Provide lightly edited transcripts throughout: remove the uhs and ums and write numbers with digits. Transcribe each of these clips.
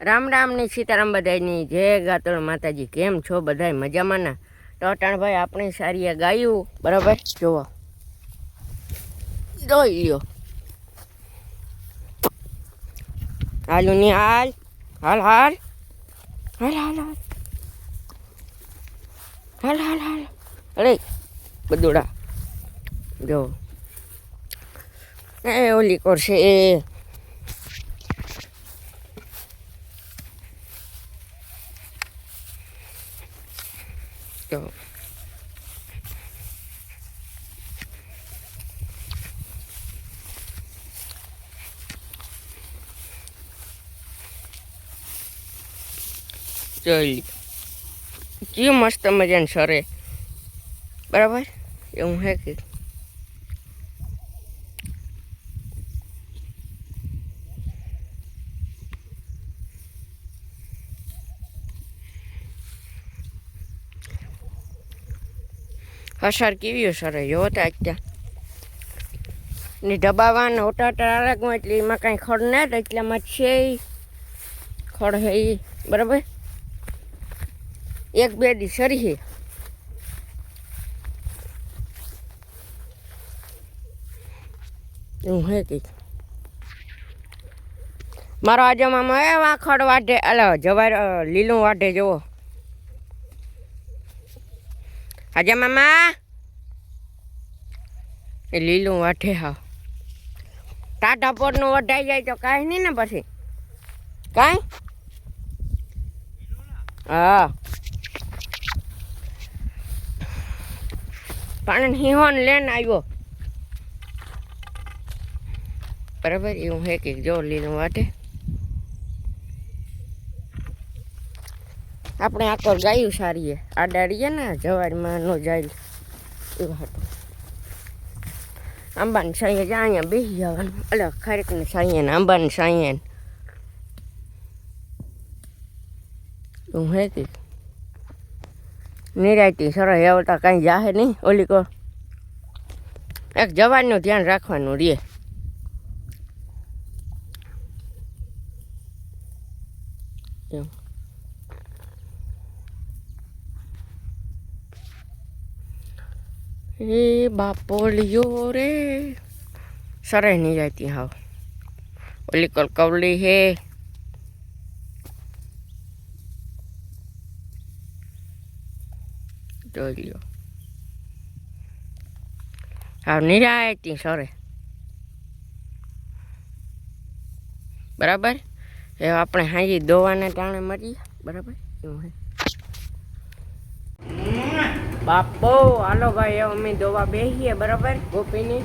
રામ રામ ની સીતારામ બધાયની જય ગાતળ માતાજી. કેમ છો બધાય મજામાં ના? તો અટાણભાઈ આપણે સારી ગાયું બરાબર જોવો જોઈ લ્યો. હાલું ની હાલ હાલ હાલ હાલ હાલ હાલ હાલ હાલ હાલ અરે બદુડા જો એ ઓલી કરશે એ તો જોઈ કેવું મસ્ત મજાનું સરે બરાબર એવું હે કે અસર કેવી સરે જોતા ત્યાં ને દબાવવાના ઓટા અલગમાં એટલે એમાં કાંઈ ખડ ના થાય એટલામાં છે ખડ હે એ બરાબર એક બે દી સરી હે એવું હે કે મારો આજે મામા એવા ખડ વાઢે અલા જવાર લીલું વાઢે જુઓ આજે મામા એ લીલું વાઢે હા ટાટા પોરનું વઢાઈ જાય તો કાંઈ નહીં ને પછી કાંઈ હા પણ હિહોન લઈને આવ્યો બરાબર એવું હે કે જો લીલું વાટે આપણે આખર ગાયું સારીએ આડાડીએ ને જવારમાં નો જાય એવું હતું આંબાની સાઈએ જ અહીંયા બેસી જવાનું અલગ ખારેકને સાઈએ ને આંબાની સાઈએ ને એવું હે કે નિરાયતી સરસ આવતા કાંઈ જાહે નહીં ઓલી કો એક જવાનનું ધ્યાન રાખવાનું રે એ બાપોલિયો રે સરે નહીં જાતી હાવ ઓલી કવલી હે જોઈ લ્યો હાવ નિરાયતી સરે બરાબર એ આપણે હાજી દોવાના ટાણે મરીએ બરાબર એવું હે બાપો હાલો ભાઈ અમે દોવા બેસીએ બરાબર ગોપીની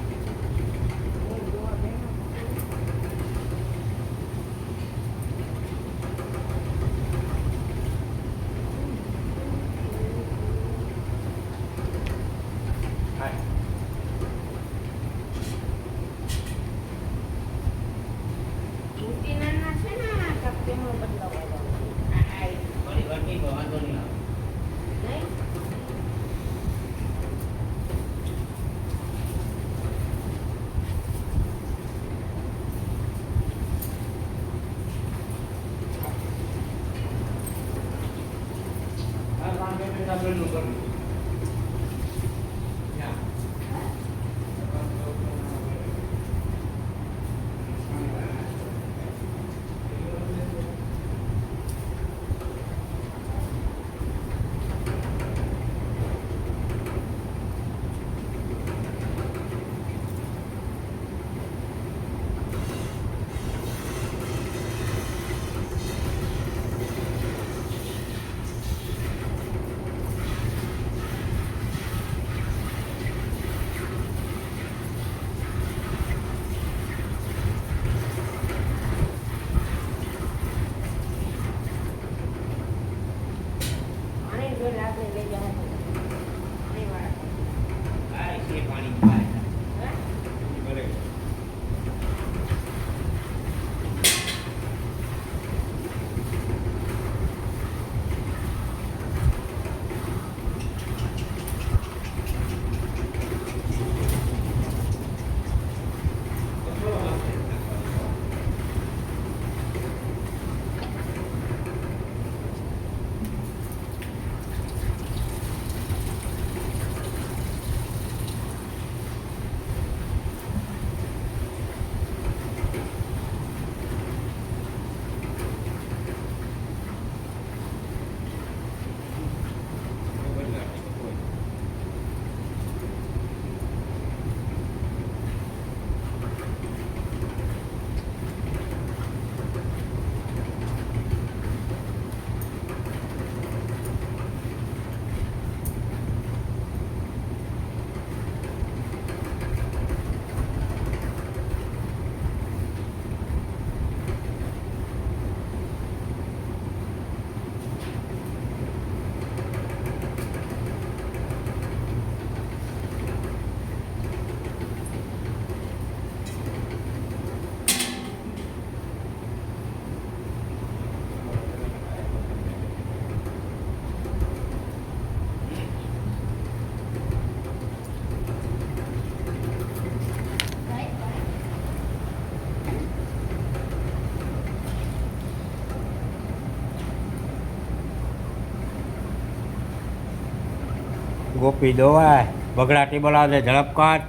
ગોપી દોવાય બગડા ટેબલ આવે ઝડપ કાઢ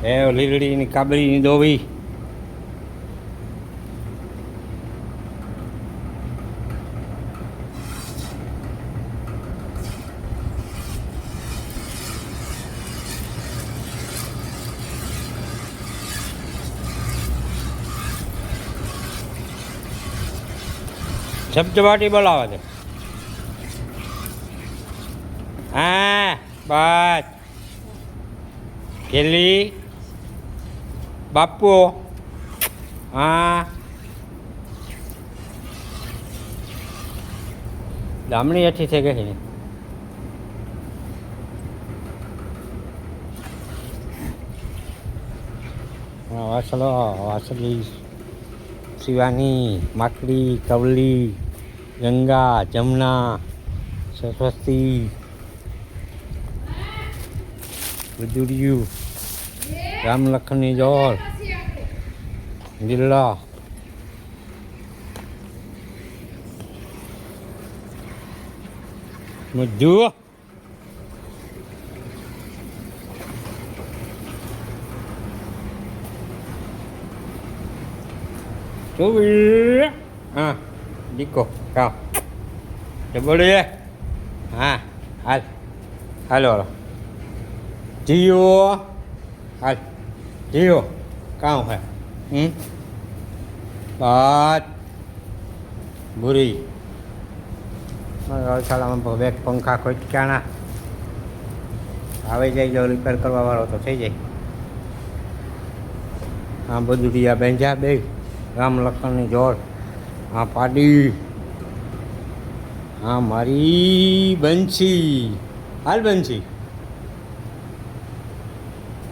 એ લીલડીની કાબરીની દોવી ઝપઝપાટી બોલાવે છે હા બસ ખેલી બાપુ હા દામણી હેઠી થઈ ગઈ છે વાસલો વાસલી શિવાની માકડી કવલી ગંગા જમના સરસ્વતી બુદુડિયું રામલખનની જોર લીલા મજ્જુ Cúi à đi cô cao để bơi đi à anh alo chiều anh chiều cao hả bát buri rồi salam bag પંખા કોઈ ક્યાંના આવી જાય જો રિપેર કરવા વાળો તો થઈ જાય આ બધું રિયા બેંજા બે રામ લખનની જોડ આ પાડી આ મારી બંસી હાલ બંસી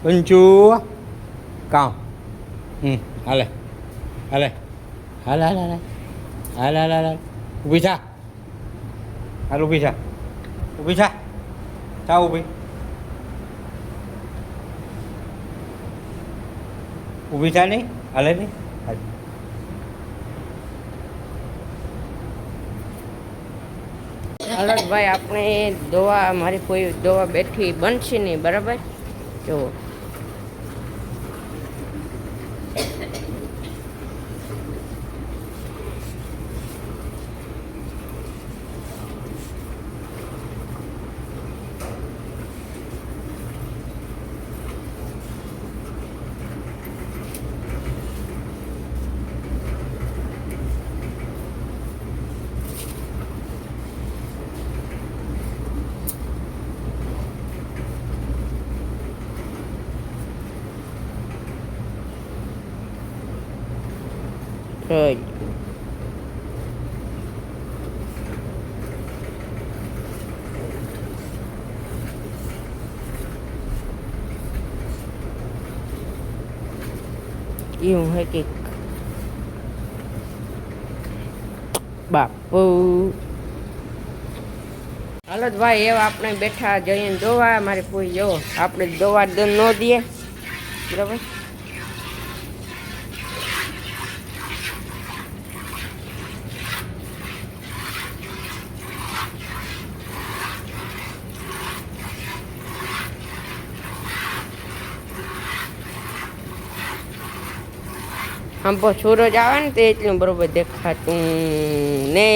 બંચુ કામ હાલે હાલે હાલ હાલ હાલ હાલ હાલ હાલ ઊભી થા હાલ ઊભી થા ઊભી થા થા ઊભી ઊભી થા નહીં હાલે નહીં ભાઈ આપણે દવા મારી કોઈ દવા બેઠી બનશે નહીં બરાબર જુઓ rồi yêu hay kịch બાપુ હાલો ભાઈ એવા આપણે બેઠા જઈને દોવા મારી કોઈ જો આપણે દોવા ન દઈએ બરાબર આમ પણ સૂરજ આવે ને તે એટલું બરોબર દેખાતું ને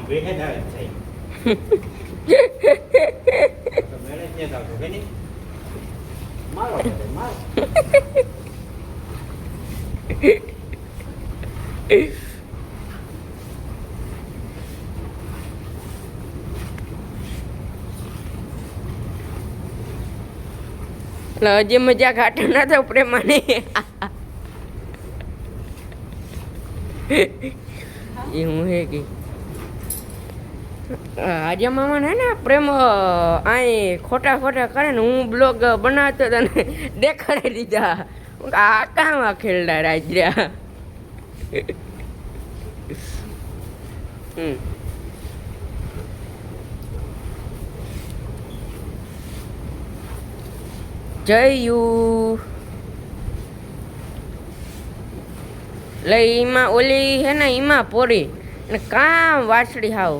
બેઠે જ આવે છે તો મેરેજ ને થાતો કે નહીં મારો મારો એટલે હજી મજા ઘાટો ના થયો પ્રેમાને એ હું હે કે આજે મામાને હે ને પ્રેમ અહીં ખોટા ખોટા કરે ને હું બ્લોગ બનાવતો હતો ને દેખાડી દીધા આ કામાં ખેલડા રાજ્યા જયું લઈ ઈમાં ઓલી હે ને ઈમાં પોરી ને કામ વાછડી હાવ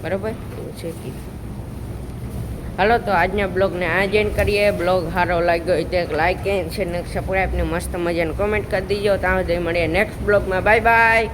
બરોબર એવું છે કે હાલો તો આજના બ્લોગને આ જ એન્ડ કરીએ. બ્લોગ સારો લાગ્યો હોય તો એક લાઈક એન્ડ છે ને સબસ્ક્રાઈબ ને મસ્ત મજાની કોમેન્ટ કરી દીજો. ત્યાં સુધી મળીએ નેક્સ્ટ બ્લોગમાં. Bye bye.